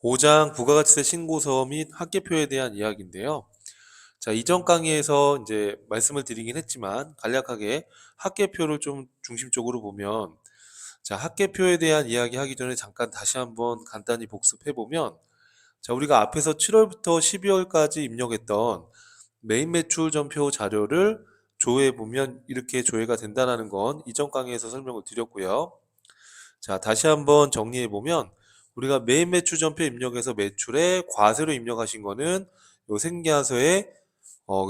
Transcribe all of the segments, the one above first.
5장 부가가치세 신고서 및 합계표에 대한 이야기인데요. 자, 이전 강의에서 이제 말씀을 드리긴 했지만 간략하게 합계표를 좀 중심적으로 보면, 자, 합계표에 대한 이야기 하기 전에 잠깐 다시 한번 간단히 복습해 보면, 자, 우리가 앞에서 7월부터 12월까지 입력했던 메인 매출 전표 자료를 조회해 보면 이렇게 조회가 된다는 건 이전 강의에서 설명을 드렸고요. 자, 다시 한번 정리해 보면 우리가 메인 매출 전표 입력해서 매출에 과세로 입력하신 거는 요 생계하서에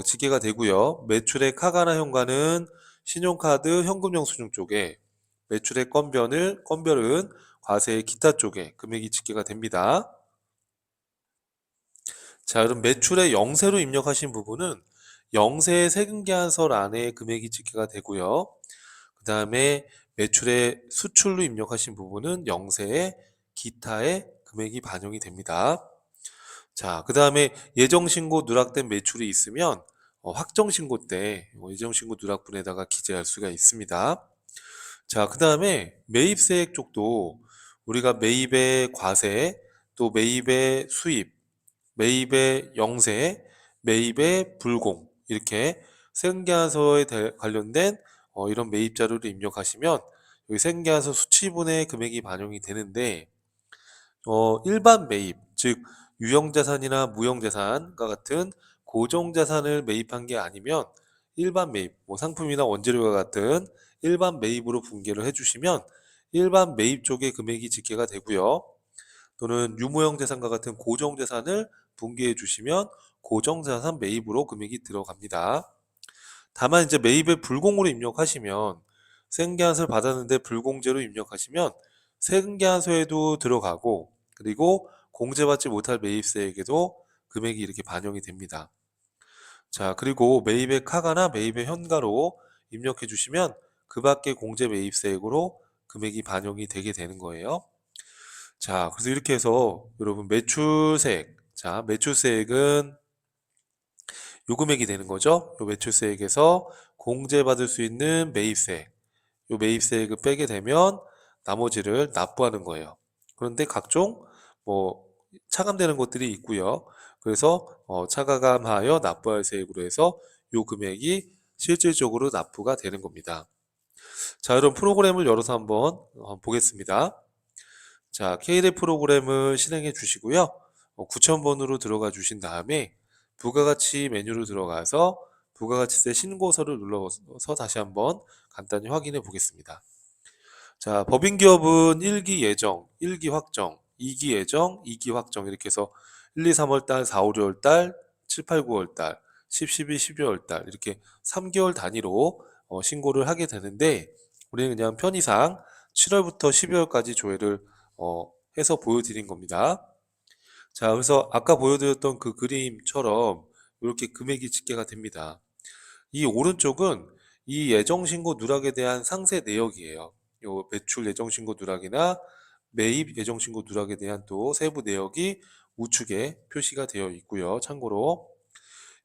집계가 되고요. 매출의 카가나 현가는 신용카드 현금 영수증 쪽에, 매출의 건별은 과세 기타 쪽에 금액이 집계가 됩니다. 자, 그럼 매출의 영세로 입력하신 부분은 영세 세금계산서 안에 금액이 집계가 되고요. 그 다음에 매출의 수출로 입력하신 부분은 영세의 기타의 금액이 반영이 됩니다. 자, 그 다음에 예정신고 누락된 매출이 있으면 확정신고 때 예정신고 누락분에다가 기재할 수가 있습니다. 자, 그 다음에 매입세액 쪽도 우리가 매입의 과세, 또 매입의 수입, 매입의 영세, 매입의 불공, 이렇게 세금계산서에 관련된 이런 매입 자료를 입력하시면 여기 세금계산서 수치분의 금액이 반영이 되는데, 일반 매입, 즉 유형자산이나 무형자산과 같은 고정자산을 매입한 게 아니면 일반 매입, 뭐 상품이나 원재료와 같은 일반 매입으로 분계를 해주시면 일반 매입 쪽의 금액이 집계가 되고요. 또는 유무형 자산과 같은 고정 자산을 분기해 주시면 고정 자산 매입으로 금액이 들어갑니다. 다만 이제 매입에 불공으로 입력하시면, 생계한서를 받았는데 불공제로 입력하시면 세금계산서에도 들어가고, 그리고 공제받지 못할 매입세액에도 금액이 이렇게 반영이 됩니다. 자, 그리고 매입의 카가나 매입의 현가로 입력해 주시면 그 밖에 공제 매입세액으로 금액이 반영이 되게 되는 거예요. 자, 그래서 이렇게 해서 여러분 매출세액, 자, 매출세액은 요 금액이 되는 거죠. 요 매출세액에서 공제받을 수 있는 매입세액, 요 매입세액을 빼게 되면 나머지를 납부하는 거예요. 그런데 각종 뭐 차감되는 것들이 있고요. 그래서 차가감하여 납부할 세액으로 해서 요 금액이 실질적으로 납부가 되는 겁니다. 자, 그럼 프로그램을 열어서 한번 보겠습니다. 자, K랩 프로그램을 실행해 주시고요. 9000번으로 들어가 주신 다음에 부가가치 메뉴로 들어가서 부가가치세 신고서를 눌러서 다시 한번 간단히 확인해 보겠습니다. 자, 법인기업은 1기 예정, 1기 확정, 2기 예정, 2기 확정, 이렇게 해서 1, 2, 3월 달, 4, 5, 6월 달, 7, 8, 9월 달, 10, 11, 12월 달, 이렇게 3개월 단위로 신고를 하게 되는데, 우리는 그냥 편의상 7월부터 12월까지 조회를 해서 보여드린 겁니다. 자, 그래서 아까 보여드렸던 그 그림처럼 이렇게 금액이 집계가 됩니다. 이 오른쪽은 이 예정신고 누락에 대한 상세 내역이에요. 요 매출 예정신고 누락이나 매입 예정신고 누락에 대한 또 세부 내역이 우측에 표시가 되어 있고요. 참고로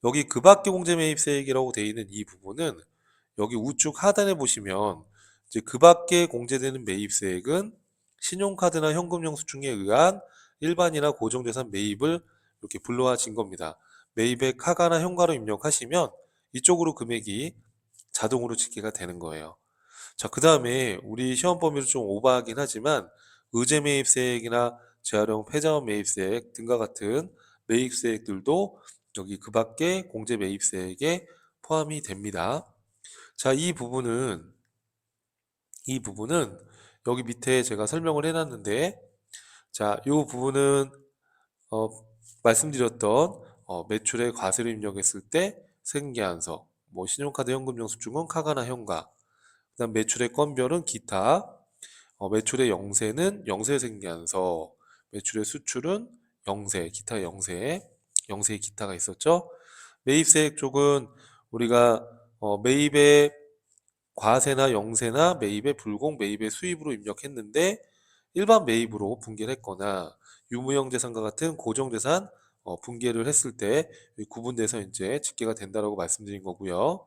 여기 그 밖의 공제 매입세액이라고 되어 있는 이 부분은 여기 우측 하단에 보시면 이제 그 밖에 공제되는 매입세액은 신용카드나 현금 영수증에 의한 일반이나 고정자산 매입을 이렇게 불러와진 겁니다. 매입의 카가나 현가로 입력하시면 이쪽으로 금액이 자동으로 집계가 되는 거예요. 자, 그 다음에 우리 시험 범위를 좀 오버하긴 하지만 의제 매입세액이나 재활용 폐자원 매입세액 등과 같은 매입세액들도 여기 그 밖에 공제 매입세액에 포함이 됩니다. 자, 이 부분은 여기 밑에 제가 설명을 해놨는데, 자, 이 부분은 어, 말씀드렸던 매출의 과세를 입력했을 때 세금계산서, 뭐 신용카드 현금 영수증은 카가나 현가, 그다음 매출의 건별은 기타, 매출의 영세는 영세 세금계산서, 매출의 수출은 영세, 기타 영세 기타가 있었죠. 매입세액 쪽은 우리가 매입의 과세나 영세나 매입의 불공, 매입의 수입으로 입력했는데 일반 매입으로 분계를 했거나 유무형 자산과 같은 고정 자산 분계를 했을 때 구분돼서 이제 집계가 된다라고 말씀드린 거고요.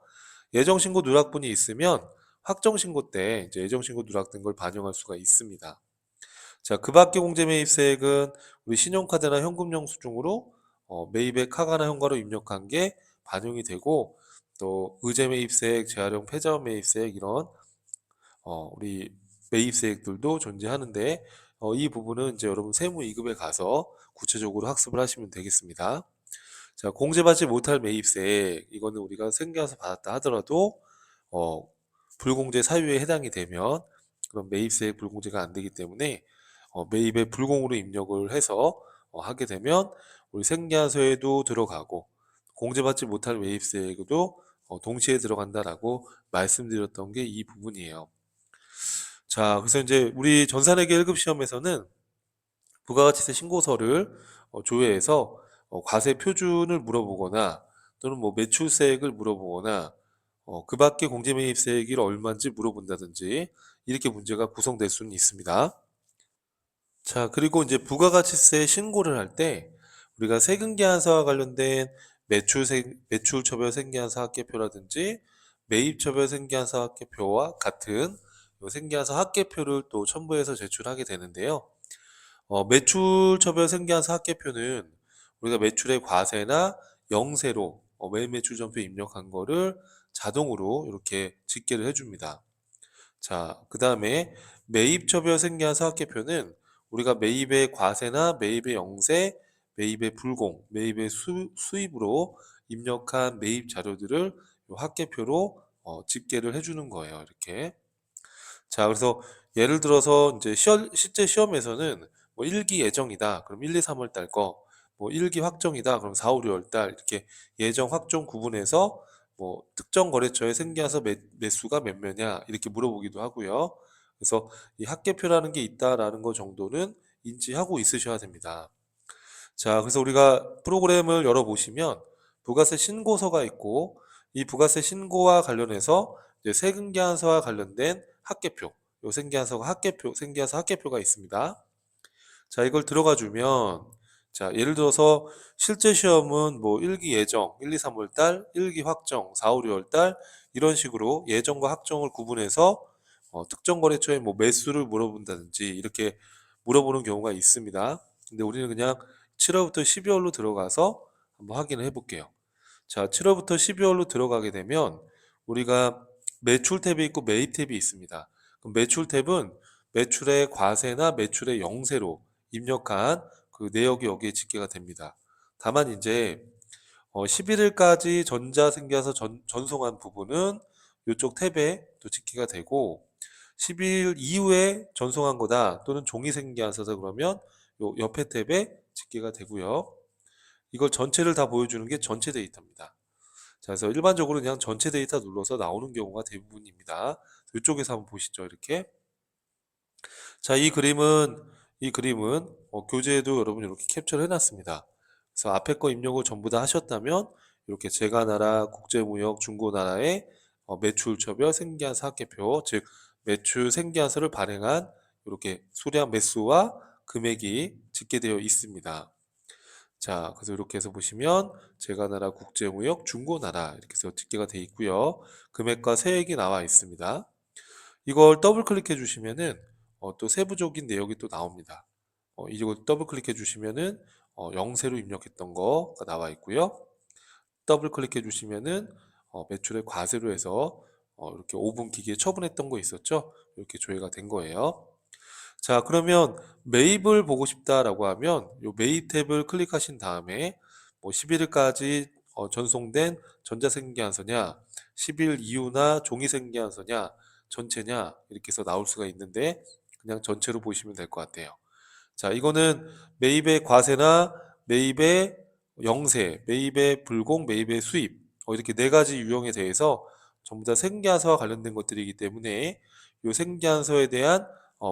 예정 신고 누락분이 있으면 확정 신고 때 이제 예정 신고 누락된 걸 반영할 수가 있습니다. 자, 그 밖에 공제 매입세액은 우리 신용카드나 현금 영수증으로 매입액 카가나 현가로 입력한 게 반영이 되고, 또 의제 매입세액, 재활용 폐자원 매입세액 이런 우리 매입세액들도 존재하는데, 이 부분은 이제 여러분 세무 2급에 가서 구체적으로 학습을 하시면 되겠습니다. 자, 공제받지 못할 매입세액, 이거는 우리가 생계와서 받았다 하더라도 어, 불공제 사유에 해당이 되면 그런 매입세액 불공제가 안 되기 때문에 매입에 불공으로 입력을 해서 하게 되면 우리 생계화서에도 들어가고 공제받지 못할 매입세액도 동시에 들어간다라고 말씀드렸던 게 이 부분이에요. 자, 그래서 이제 우리 전산회계 1급 시험에서는 부가가치세 신고서를 조회해서 과세 표준을 물어보거나 또는 뭐 매출세액을 물어보거나 그 밖에 공제매입세액이 얼마인지 물어본다든지 이렇게 문제가 구성될 수는 있습니다. 자, 그리고 이제 부가가치세 신고를 할 때 우리가 세금계산서와 관련된 매출처별 생계환서 합계표라든지 매입처별 생계환서 합계표와 같은 요 생계환서 합계표를 또 첨부해서 제출하게 되는데요. 매출처별 생계환서 합계표는 우리가 매출의 과세나 영세로 매매출전표 입력한 거를 자동으로 이렇게 집계를 해줍니다. 자, 그 다음에 매입처별 생계환서 합계표는 우리가 매입의 과세나 매입의 영세, 매입의 불공, 매입의 수입으로 입력한 매입 자료들을 요 합계표로 집계를 해주는 거예요. 이렇게. 자, 그래서 예를 들어서 이제 실제 시험에서는 뭐 1기 예정이다. 그럼 1, 2, 3월 달 거, 뭐 1기 확정이다. 그럼 4, 5, 6월 달 이렇게 예정 확정 구분해서 뭐 특정 거래처에 생겨서 매수가 몇 매냐 이렇게 물어보기도 하고요. 그래서 이 합계표라는 게 있다라는 거 정도는 인지하고 있으셔야 됩니다. 자, 그래서 우리가 프로그램을 열어보시면 부가세 신고서가 있고 이 부가세 신고와 관련해서 이제 세금계산서와 관련된 합계표, 요 생계환서가 합계표, 생계환서 합계표가 있습니다. 자, 이걸 들어가 주면 자, 예를 들어서 실제 시험은 뭐 1기 예정, 1, 2, 3월 달, 1기 확정, 4, 5, 6월 달 이런 식으로 예정과 확정을 구분해서 특정 거래처의 뭐 매수를 물어본다든지 이렇게 물어보는 경우가 있습니다. 근데 우리는 그냥 7월부터 12월로 들어가서 한번 확인을 해 볼게요. 자, 7월부터 12월로 들어가게 되면 우리가 매출 탭이 있고 매입 탭이 있습니다. 그럼 매출 탭은 매출의 과세나 매출의 영세로 입력한 그 내역이 여기에 집계가 됩니다. 다만 이제 11일까지 전자생계에서 전송한 부분은 이쪽 탭에 또 집계가 되고 12일 이후에 전송한 거다 또는 종이생계하셔서 그러면 요 옆에 탭에 집계가 되고요. 이걸 전체를 다 보여주는 게 전체 데이터입니다. 자, 그래서 일반적으로 그냥 전체 데이터 눌러서 나오는 경우가 대부분입니다. 이쪽에서 한번 보시죠. 이렇게. 자, 이 그림은 교재에도 여러분 이렇게 캡처를 해놨습니다. 그래서 앞에 거 입력을 전부 다 하셨다면 이렇게 제가나라, 국제무역, 중고나라의 매출처별 생계환서 합계표, 즉 매출 생계환서를 발행한 이렇게 수량 매수와 금액이 집계되어 있습니다. 자, 그래서 이렇게 해서 보시면 제가나라, 국제무역, 중고나라 이렇게 해서 집계가 되어 있고요. 금액과 세액이 나와 있습니다. 이걸 더블 클릭해 주시면은 또 세부적인 내역이 또 나옵니다. 이걸 더블 클릭해 주시면은 영세로 입력했던 거가 나와 있고요. 더블 클릭해 주시면은 매출의 과세로 해서 이렇게 5분 기기에 처분했던 거 있었죠? 이렇게 조회가 된 거예요. 자, 그러면 매입을 보고 싶다라고 하면 요 매입 탭을 클릭하신 다음에 뭐 11일까지 전송된 전자생계환서냐, 10일 이후나 종이생계환서냐, 전체냐 이렇게 해서 나올 수가 있는데 그냥 전체로 보시면 될 것 같아요. 자, 이거는 매입의 과세나 매입의 영세, 매입의 불공, 매입의 수입 이렇게 네 가지 유형에 대해서 전부 다 생계환서와 관련된 것들이기 때문에 이 생계환서에 대한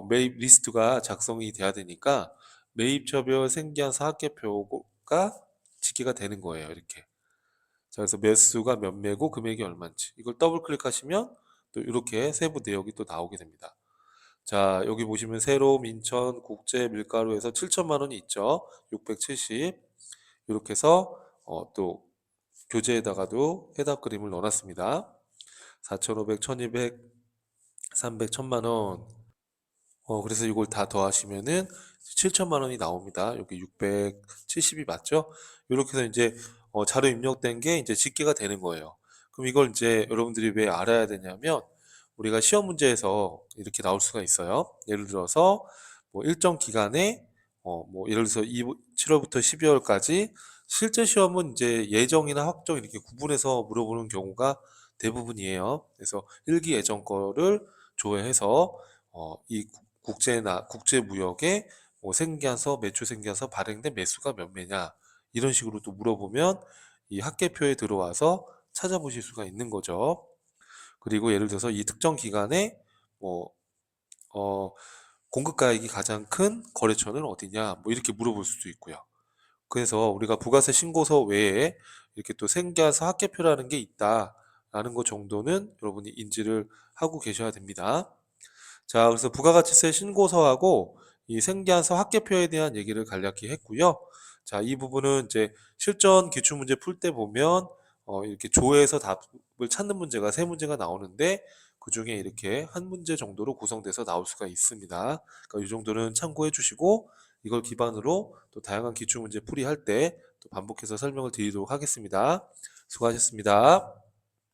매입 리스트가 작성이 돼야 되니까 매입처별 생계환서 합계표가 집계가 되는 거예요. 이렇게. 자, 그래서 매수가 몇 매고 금액이 얼마인지 이걸 더블 클릭하시면 또 이렇게 세부 내역이 또 나오게 됩니다. 자, 여기 보시면 세롬, 인천, 국제, 밀가루에서 7천만 원이 있죠. 670 이렇게 해서 또 교재에다가도 해답 그림을 넣어놨습니다. 4,500, 1,200, 300, 1,000만 원 그래서 이걸 다 더하시면은 7천만 원이 나옵니다. 여기 670이 맞죠? 이렇게 해서 이제 자료 입력된 게 이제 집계가 되는 거예요. 그럼 이걸 이제 여러분들이 왜 알아야 되냐면 우리가 시험 문제에서 이렇게 나올 수가 있어요. 예를 들어서 뭐 일정 기간에 뭐 예를 들어서 7월부터 12월까지 실제 시험은 이제 예정이나 확정 이렇게 구분해서 물어보는 경우가 대부분이에요. 그래서 일기 예정 거를 조회해서 이 국제나 국제무역에 뭐 생계해서 매출 생계해서 발행된 매수가 몇 매냐 이런 식으로 또 물어보면 이 학계표에 들어와서 찾아보실 수가 있는 거죠. 그리고 예를 들어서 이 특정 기간에 뭐 어, 공급가액이 가장 큰 거래처는 어디냐 뭐 이렇게 물어볼 수도 있고요. 그래서 우리가 부가세 신고서 외에 이렇게 또 생계에서 학계표라는 게 있다라는 것 정도는 여러분이 인지를 하고 계셔야 됩니다. 자, 그래서 부가가치세 신고서하고 이 생계한서 학계표에 대한 얘기를 간략히 했고요. 자, 이 부분은 이제 실전 기출문제 풀 때 보면 이렇게 조회해서 답을 찾는 문제가 세 문제가 나오는데 그 중에 이렇게 한 문제 정도로 구성돼서 나올 수가 있습니다. 그러니까 이 정도는 참고해 주시고 이걸 기반으로 또 다양한 기출문제 풀이할 때 또 반복해서 설명을 드리도록 하겠습니다. 수고하셨습니다.